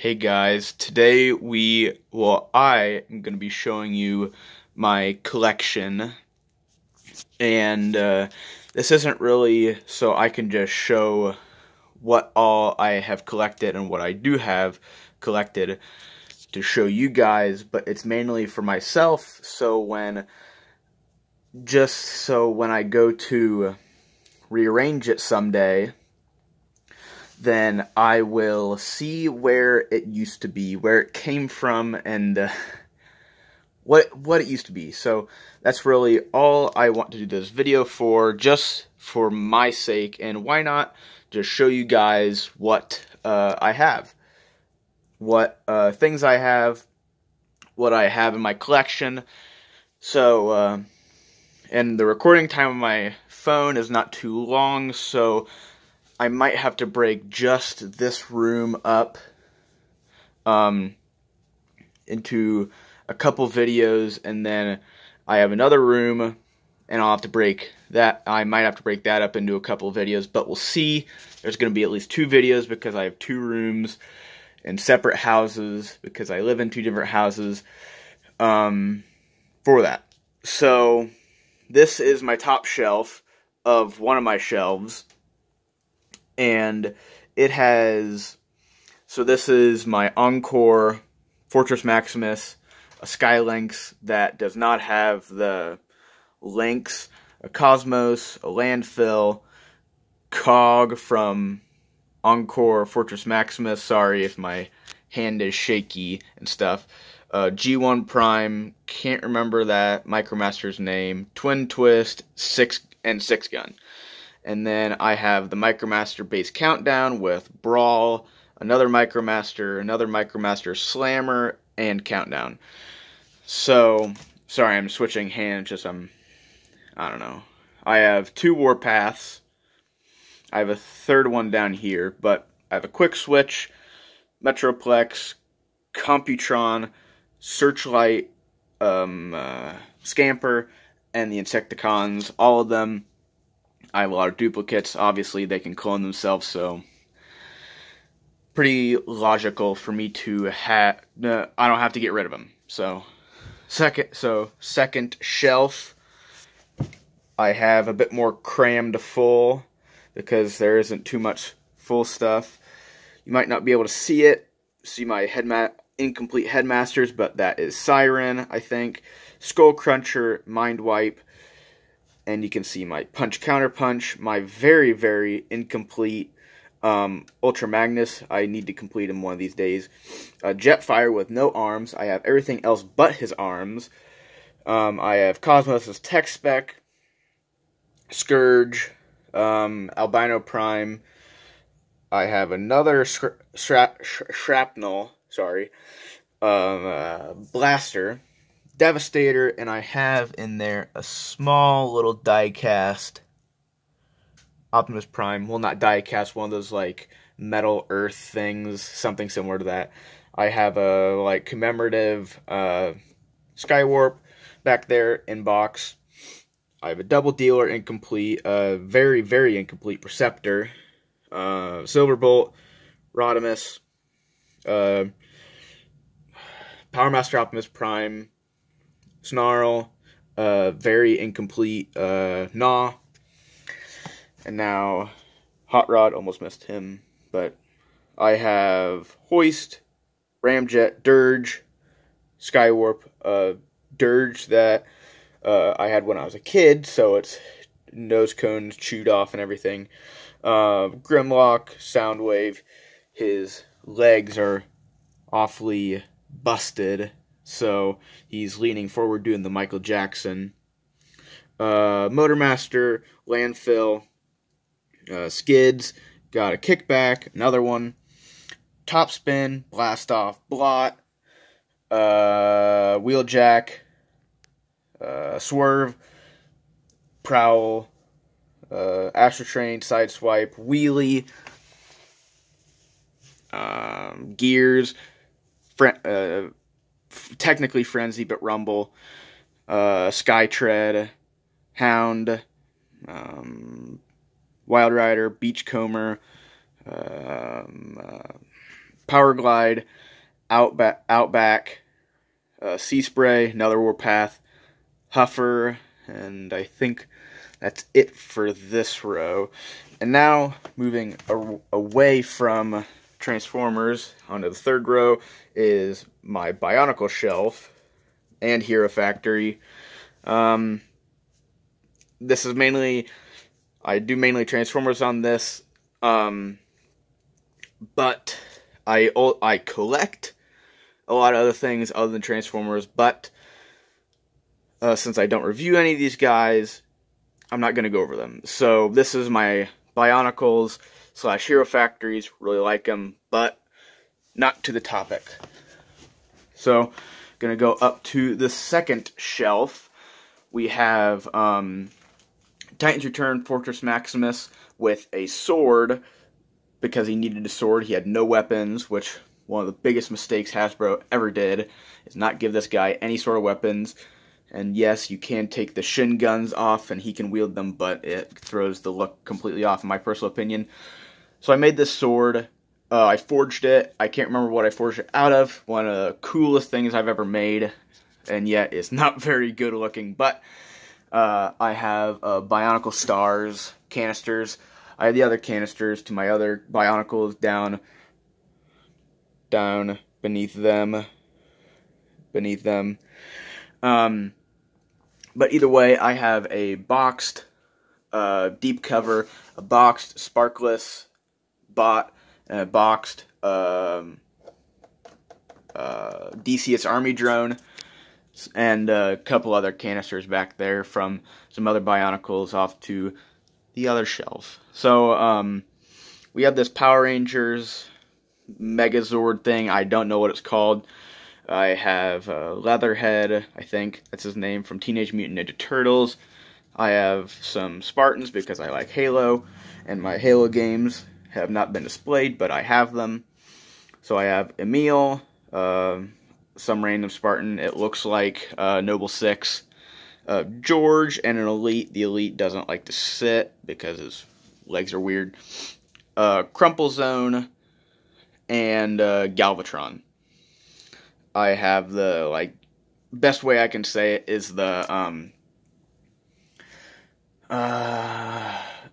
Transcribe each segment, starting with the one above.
Hey guys, today I am going to be showing you my collection, and this isn't really so I can just show what all I have collected and what I do have collected to show you guys, but it's mainly for myself, so when I go to rearrange it someday, then I will see where it used to be, where it came from, and what it used to be. So that's really all I want to do this video for, just for my sake, and why not just show you guys what I have, what things I have, what I have in my collection. So, and the recording time on my phone is not too long, so I might have to break just this room up into a couple videos, and then I have another room, and I'll have to break that. I might have to break that up into a couple of videos, but we'll see. There's going to be at least 2 videos because I have 2 rooms in separate houses because I live in 2 different houses for that. So this is my top shelf of one of my shelves. And it has, so this is my Encore Fortress Maximus, a Skylynx that does not have the links, a Cosmos, a Landfill, Cog from Encore Fortress Maximus, sorry if my hand is shaky and stuff, G1 Prime, can't remember that Micromaster's name, Twin Twist, 6 gun. And then I have the Micromaster base countdown with Brawl, another Micromaster Slammer, and Countdown. So, sorry, I'm switching hands, I don't know. I have 2 Warpaths. I have a third one down here, but I have a Quick Switch, Metroplex, Computron, Searchlight, Scamper, and the Insecticons, all of them. I have a lot of duplicates. Obviously, they can clone themselves, so pretty logical for me to have. I don't have to get rid of them. So second shelf, I have a bit more crammed full because there isn't too much full stuff. You might not be able to see it. See my incomplete headmasters, but that is Siren, I think. Skull Cruncher, Mind Wipe. And you can see my Punch Counter Punch, my very, very incomplete Ultra Magnus. I need to complete him one of these days. Jetfire with no arms. I have everything else but his arms. I have Cosmos' Tech Spec, Scourge, Albino Prime. I have another Shrapnel, Blaster, Devastator, and I have in there a small little die-cast Optimus Prime. Well, not die-cast, one of those, like, metal earth things, something similar to that. I have a, like, commemorative Skywarp back there in box. I have a Double Dealer incomplete, very, very incomplete Perceptor, Silverbolt, Rodimus, Power Master Optimus Prime, Snarl, very incomplete Gnaw, and now Hot Rod, almost missed him, but I have Hoist, Ramjet, Dirge, Skywarp, Dirge that I had when I was a kid, so its nose cone's chewed off and everything, Grimlock, Soundwave, his legs are awfully busted, so he's leaning forward doing the Michael Jackson. Motormaster, Landfill, Skids, got a Kickback, another one, Topspin, Blast Off, Blot, Wheeljack, Swerve, Prowl, Astrotrain, Sideswipe, Wheelie, Gears, technically Frenzy, but Rumble, Skytread, Hound, Wild Rider, Beachcomber, Power Glide, Outback, Sea Spray, another Warpath, Huffer, and I think that's it for this row. And now, moving away from Transformers, onto the third row is my Bionicle shelf and Hero Factory. This is mainly, I do mainly Transformers on this, but I collect a lot of other things other than Transformers, but since I don't review any of these guys, I'm not going to go over them. So this is my Bionicles / Hero Factories. Really like them, but not to the topic. So, going to go up to the second shelf. We have Titans Return Fortress Maximus with a sword, because he needed a sword. He had no weapons, which one of the biggest mistakes Hasbro ever did is not give this guy any sort of weapons. And yes, you can take the shin guns off and he can wield them, but it throws the look completely off, in my personal opinion. So I made this sword. I forged it. I can't remember what I forged it out of. One of the coolest things I've ever made, and yet it's not very good looking. But I have Bionicle Stars canisters. I have the other canisters to my other Bionicles down beneath them. But either way, I have a boxed deep cover, a boxed Sparkless bot, and a boxed DCS Army drone, and a couple other canisters back there from some other Bionicles off to the other shelf. So we have this Power Rangers Megazord thing. I don't know what it's called. I have Leatherhead, I think that's his name, from Teenage Mutant Ninja Turtles. I have some Spartans because I like Halo, and my Halo games have not been displayed, but I have them. So I have Emil, some random Spartan, it looks like Noble 6, George, and an Elite. The Elite doesn't like to sit because his legs are weird. Crumple Zone, and Galvatron. I have the, best way I can say it is the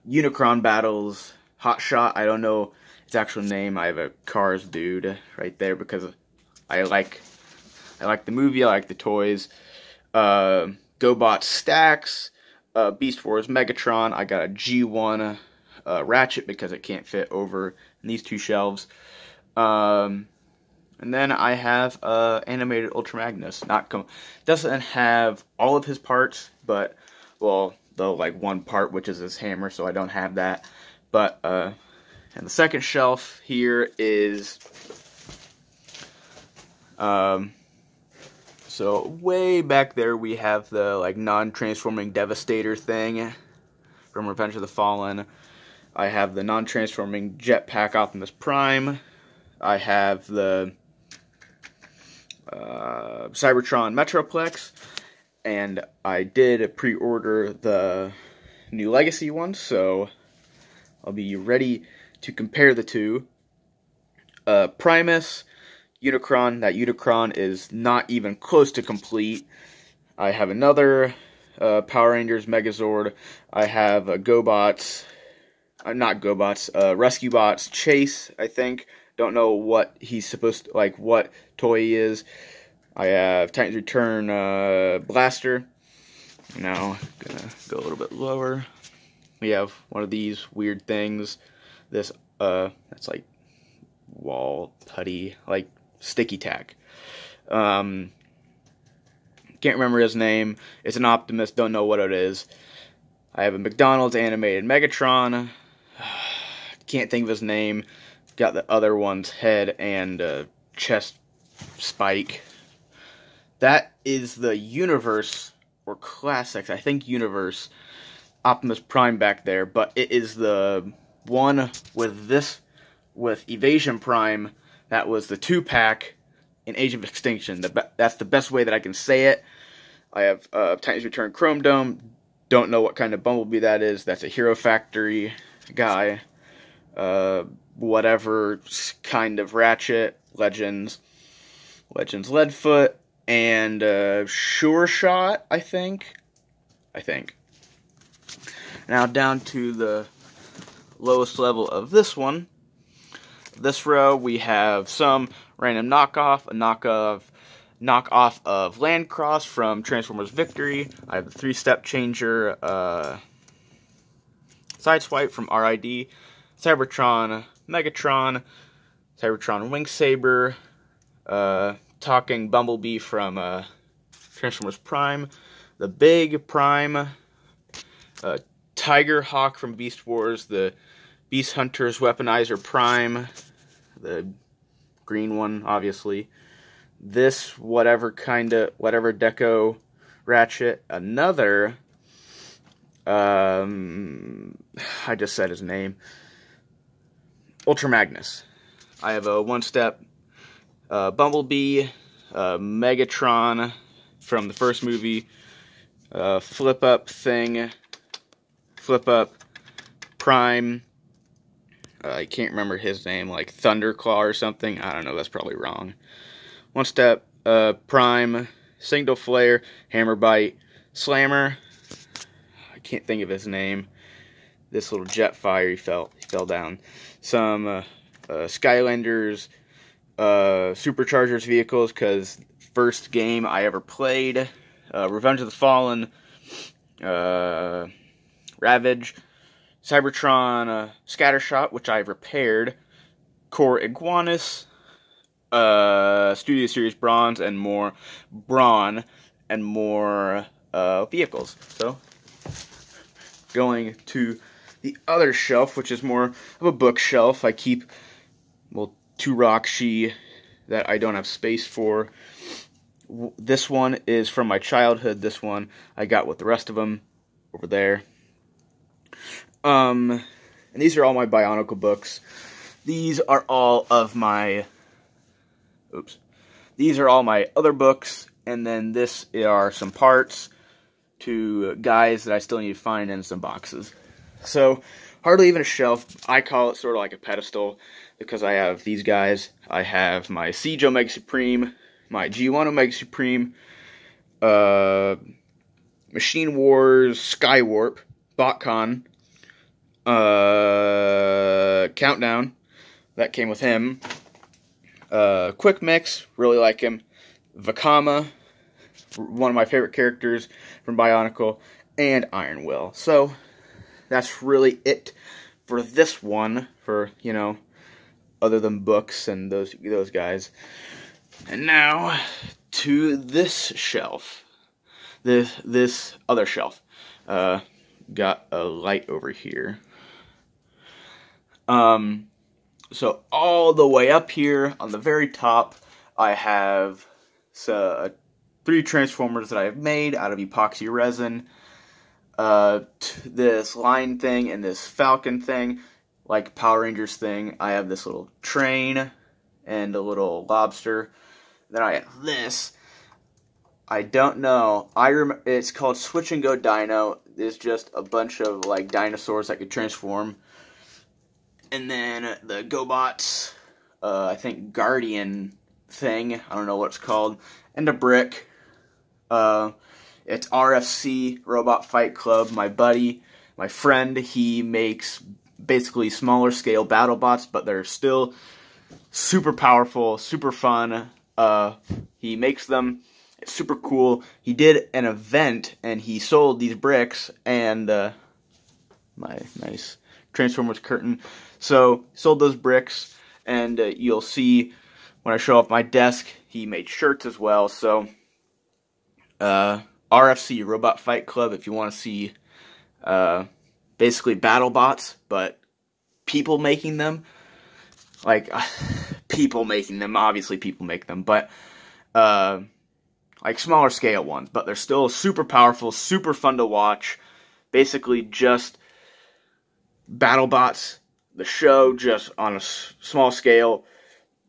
Unicron Battles Hotshot. I don't know its actual name. I have a Cars dude right there because I like the movie. I like the toys. GoBot Stacks, Beast Wars Megatron. I got a G1 Ratchet because it can't fit over in these two shelves. And then I have Animated Ultra Magnus. Doesn't have all of his parts, but, well, the one part, which is his hammer, so I don't have that. But, and the second shelf here is, so way back there we have the, non-transforming Devastator thing from Revenge of the Fallen. I have the non-transforming Jetpack Optimus Prime. I have the Cybertron Metroplex, and I did pre-order the new Legacy one, so I'll be ready to compare the two. Primus, Unicron. That Unicron is not even close to complete. I have another Power Rangers Megazord. I have GoBots, not GoBots, Rescue Bots Chase, I think. Don't know what he's supposed to, what toy he is. I have Titans Return Blaster. Now, gonna go a little bit lower. We have one of these weird things. This, that's wall putty, sticky tack. Can't remember his name. It's an Optimus, don't know what it is. I have a McDonald's animated Megatron. Can't think of his name. Got the other one's head and chest spike. That is the Universe, or Classics, I think Universe, Optimus Prime back there, but it is the one with Evasion Prime, that was the 2-pack in Age of Extinction. That's the best way that I can say it. I have Titans Return Chrome Dome. Don't know what kind of Bumblebee that is. That's a Hero Factory guy. whatever kind of Ratchet, Legends Leadfoot, and Sure Shot, I think. Now down to the lowest level of this one. This row we have some random knockoff, a knockoff of Landcross from Transformers Victory. I have the 3-step changer, Sideswipe from RID, Cybertron Megatron, Cybertron Wingsaber, Talking Bumblebee from Transformers Prime, the Big Prime, Tiger Hawk from Beast Wars, the Beast Hunters Weaponizer Prime, the green one, obviously. This whatever deco Ratchet, another, I just said his name, Ultra Magnus. I have a 1-step Bumblebee, Megatron from the first movie, Flip Up Prime, I can't remember his name, like Thunderclaw or something, I don't know, that's probably wrong. 1-step Prime, Signal Flare, Hammerbite, Slammer, I can't think of his name, this little Jetfire, he fell down, some Skylanders, Superchargers vehicles, because first game I ever played, Revenge of the Fallen, Ravage, Cybertron Scattershot, which I've repaired, Core Iguanus, Studio Series Brawn, and more vehicles. So, going to the other shelf, which is more of a bookshelf. I keep, well, 2 Rockshi that I don't have space for. This one is from my childhood. This one I got with the rest of them over there. And these are all my Bionicle books. These are all of my, these are all my other books, and then this are some parts to guys that I still need to find in some boxes. So, hardly even a shelf. I call it sort of like a pedestal, because I have these guys. I have my Siege Omega Supreme, my G1 Omega Supreme, Machine Wars Skywarp, BotCon, Countdown, that came with him, Quick Mix, really like him, Vakama, one of my favorite characters from Bionicle, and Iron Will. So, that's really it for this one, for, you know, other than books and those guys. And now, to this shelf. This other shelf. Got a light over here. So all the way up here, on the very top, I have 3 Transformers that I have made out of epoxy resin. This lion thing and this falcon thing, like Power Rangers thing. I have this little train and a little lobster. Then I have this. I don't know. It's called Switch and Go Dino. It's just a bunch of like dinosaurs that could transform. And then the GoBots, I think Guardian thing. I don't know what it's called. And a brick. It's RFC, Robot Fight Club. My buddy, my friend, he makes basically smaller scale BattleBots, but they're still super powerful, super fun. He makes them. It's super cool. He did an event, and he sold these bricks, and my nice Transformers curtain. So, sold those bricks, and you'll see when I show off my desk, he made shirts as well. So, RFC, Robot Fight Club, if you want to see basically BattleBots, but people making them. Like, people making them, obviously people make them, but like smaller scale ones, but they're still super powerful, super fun to watch. Basically just BattleBots, the show, just on a small scale,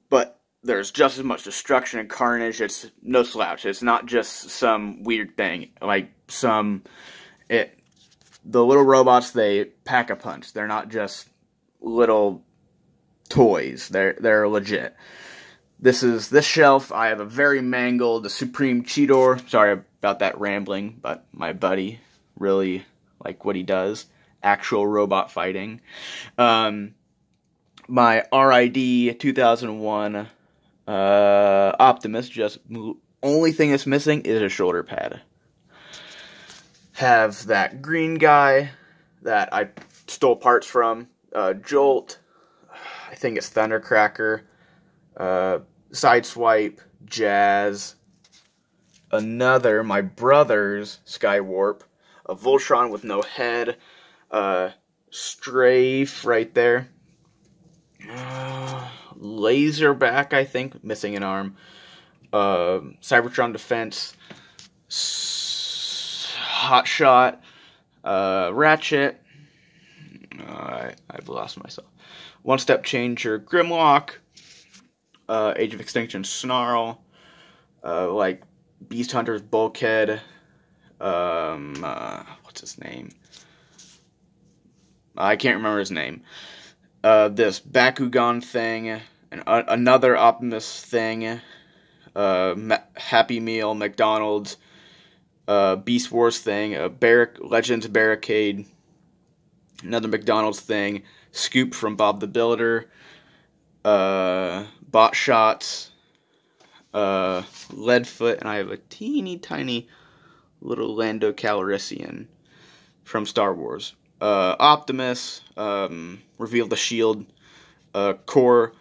but there's just as much destruction and carnage. It's no slouch. It's not just some weird thing. Like the little robots, they pack a punch. They're not just little toys. They're legit. This shelf, I have a very mangled Supreme Cheetor. Sorry about that rambling, but my buddy really like what he does. Actual robot fighting. My RID 2001 Optimus, just only thing that's missing is a shoulder pad. Have that green guy that I stole parts from, Jolt, I think it's Thundercracker, Sideswipe, Jazz, another, my brother's Skywarp, a Voltron with no head, Strafe right there, Laserback, I think, missing an arm, Cybertron Defense, Hotshot, Ratchet, I've lost myself, One Step Changer, Grimlock, Age of Extinction Snarl, like Beast Hunter's Bulkhead, what's his name? I can't remember his name. This Bakugan thing, and another Optimus thing, Happy Meal, McDonald's, Beast Wars thing, Legends Barricade, another McDonald's thing, Scoop from Bob the Builder, Bot Shots, Leadfoot, and I have a teeny tiny little Lando Calrissian from Star Wars. Optimus, Reveal the Shield, Core,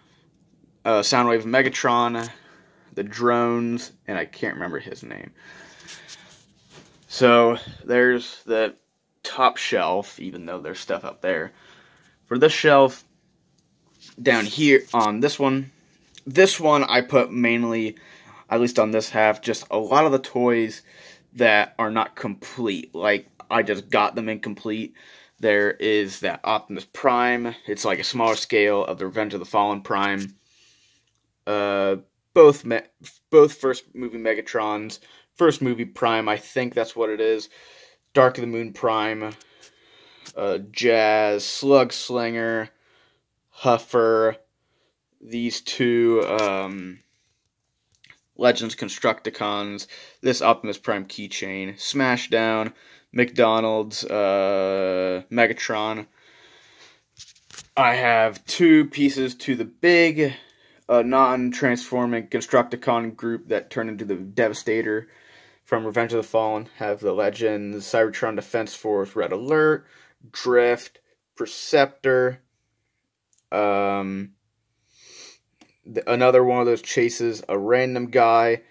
Soundwave Megatron, the drones, and I can't remember his name. So, there's the top shelf, even though there's stuff up there. For this shelf, down here, on this one I put mainly, at least on this half, just a lot of the toys that are not complete. Like, I just got them incomplete. There is that Optimus Prime. It's like a smaller scale of the Revenge of the Fallen Prime. Both first movie Megatrons. First movie Prime, I think that's what it is. Dark of the Moon Prime. Jazz, Slug Slinger, Huffer. These two Legends Constructicons. This Optimus Prime keychain. Smashdown. McDonald's, Megatron. I have two pieces to the big non-transforming Constructicon group that turned into the Devastator from Revenge of the Fallen. Have the Legends, Cybertron Defense Force, Red Alert, Drift, Perceptor, another one of those chases, a random guy,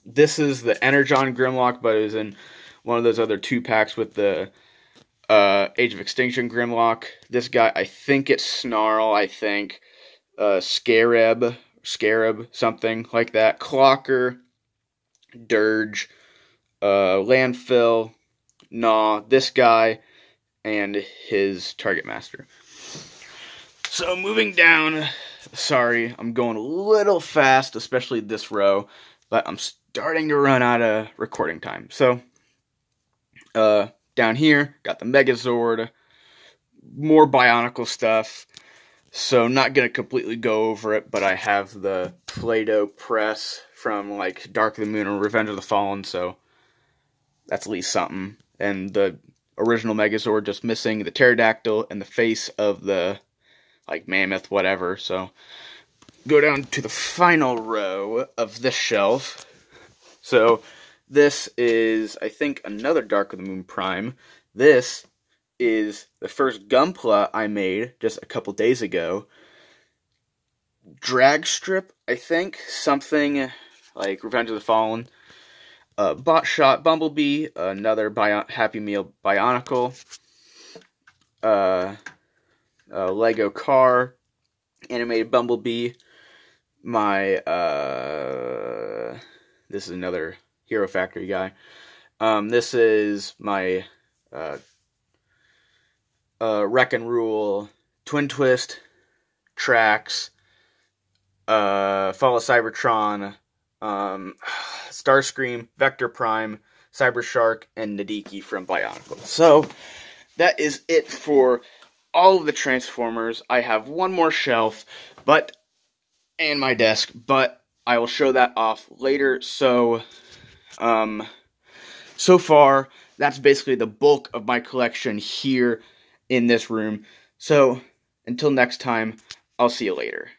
this is the Energon Grimlock, but it was in one of those other 2-packs with the Age of Extinction Grimlock. This guy, I think it's Snarl, Scarab, something like that. Clocker, Dirge, Landfill, Gnaw, this guy, and his Target Master. So moving down, sorry, I'm going a little fast, especially this row, but I'm starting to run out of recording time. So, down here, got the Megazord, more Bionicle stuff, so not going to completely go over it, but I have the Play-Doh press from, like, Dark of the Moon or Revenge of the Fallen, so that's at least something. And the original Megazord just missing the pterodactyl and the face of the, like, mammoth, whatever, so go down to the final row of this shelf. So, this is, I think, another Dark of the Moon Prime. This is the first Gunpla I made just a couple days ago. Drag Strip, I think, something like Revenge of the Fallen. Bot Shot Bumblebee, another Happy Meal Bionicle. Lego Car, Animated Bumblebee. This is another Hero Factory guy. This is my Wreck and Rule, Twin Twist, Trax, Fall of Cybertron, Starscream, Vector Prime, Cybershark, and Nadiki from Bionicle. So, that is it for all of the Transformers. I have one more shelf, and my desk, but I will show that off later. So, so far, that's basically the bulk of my collection here in this room. So, until next time, I'll see you later.